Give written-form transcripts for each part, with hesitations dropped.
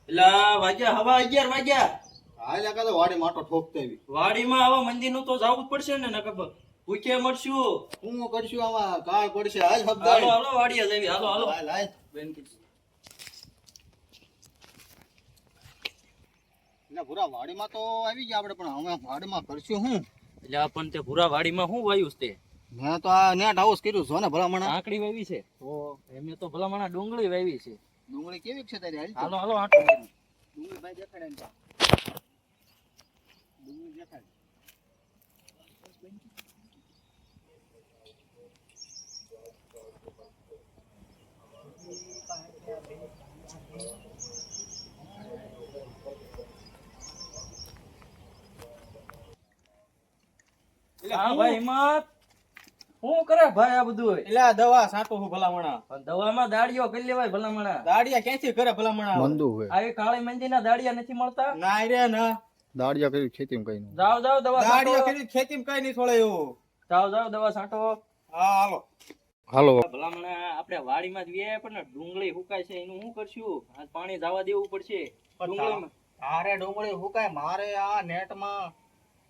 એલા વાગ્યા હવા 11 વાગ્યા. હાલ કાતો વાડી માટો ઠોકતે આવી. વાડીમાં આવા મંદિર નું તો જવું જ પડશે ને નકર ભૂખ્યા મરશું. હું કરશું આમાં કાળ પડશે હાલ શબ્દ હાલો હાલો વાડીએ જઈએ હાલો હાલો. હાલ હાલ બેન એટલે પૂરા વાડીમાં તો આવી ગયા આપણે પણ હવે વાડીમાં કરશું હું એટલે પણ તે ભૂરા વાડીમાં શું વાયું છે? મેં તો આ નેટ હાઉસ કર્યું છો ને ભલામણ આંકડી વાવી છે તો એમે તો ભલામણા ડુંગળી વાવી છે. ડુંગળી કેવી છે તારી હાલ હાલો હાલો આટો મારી. ડુંગળી ભાઈ દેખાડે ને ડુંગળી દેખાડે હા ભાઈ હિંમત શું કરે ભાઈ આ બધું? એટલે આ દવા સાટો હું ભલામણા પણ દવામાં દાડિયો કરી લેવાય ભલામણા. દાડિયા ક્યાંથી કરે ભલામણા મંદુ હોય આવી કાળી મંદીના દાડિયા નથી મળતા. ના રે ના દાડિયા કર્યું ખેતીમાં કઈ નું જાવ જાવ દવા દાડિયા છાંટો. કરી ખેતીમાં કઈ નહીં છોડે એવું જાવ જાવ દવા છાંટો. હા હાલો હાલો ભલામણા આપણે વાડીમાં જ વ્યાયા પણ ને ડુંગળી હુકાય છે એનું શું કરશું? આજ પાણી જવા દેવું પડશે ડુંગળીમાં. તારે ડુંગળી હુકાય મારે આ નેટમાં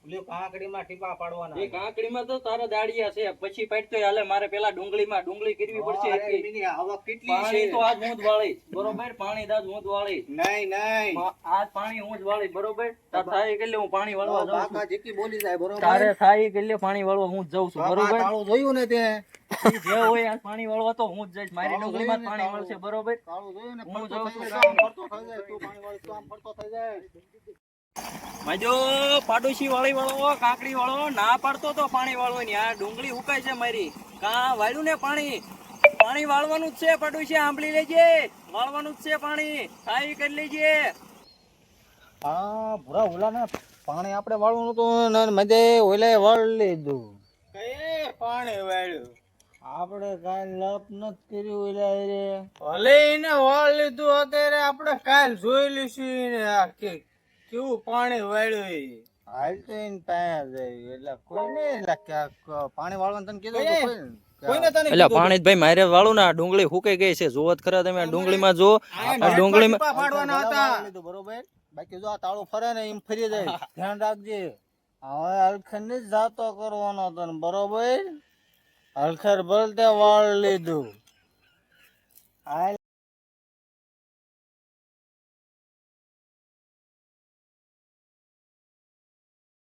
ઓલી કાંકડીમાં ટીપા પાડવાના એ કાંકડીમાં તો તારા દાડિયા છે પછી પાડતોય હાલે. મારે પેલા ડુંગળીમાં ડુંગળી કરવી પડશે. અરે એટલી. એની આવક કેટલી પાણી છે તો આજ હું જ વાળીશ બરોબર. પાણી તો આજ હું જ વાળીશ. નહીં નહીં આજ પાણી હું જ વાળીશ બરોબર. તાર થાય કે હું પાણી વાળવા જાઉં છું. કાકા જેટલી બોલી જાય બરોબર તારે થાય કે પાણી વાળવા હું જ જાઉં છું બાપા બરોબર. કાળું જોયું ને તે ઈ જે હોય આજ પાણી વાળવા તો હું જ જઈશ. મારી ડુંગળીમાં જ પાણી મળશે બરોબર. કાળું જોયું ને હું ફરતો જાઉં થઈ છું. જાય, આમ ફરતો થઈ જાય તું પાણી વાળી તું આમ ફરતો થઈ જાય માજો પાડોશી વાળી વાળો કાકડી વાળો ના પાડતો તો પાણી વાળવાની. આ ડુંગળી હુકાય છે મારી. કા વાળ્યું ને પાણી? પાણી વાળવાનું જ છે પાડોશી. આંબલી લેજે. વાળવાનું જ છે પાણી. ખાઈ કરી લેજે. હા ભૂરા ઓલા ને પાણી આપણે વાળવાનું તો મધે ઓલે વાળ લીધું કઈ પાણી વાળ્યું આપણે કાંઈ લપ નથી કર્યું ઓલા રે ભલે એને વાળ લીધું અત્યારે આપણે કાલ જોઈ લઈશું ને આ કેવું પાણી વાળ્યું ઈ. હાલ તો એને ત્યાં જાય એટલે કોઈ નહીં એટલે ક્યાંક પાણી વાળવાનું તને કીધું તો કોઈ નહીં. કોઈને તને એટલે પાણી ભાઈ મારે વાળું ને ડુંગળી હુકાઈ ગઈ છે. જોવો ખરા તમે ડુંગળીમાં જો. આ ડુંગળીમાં ટીપા પાડવાના હતા વાળી લીધું બરોબર બાકી જો આ તાળું ફરે ને એમ ફરી જાય ધ્યાન રાખજે હવે હલખર ની જ જાતો કરવાનો તને બરોબર હલખર બોલતે વાળ લીધું હાલ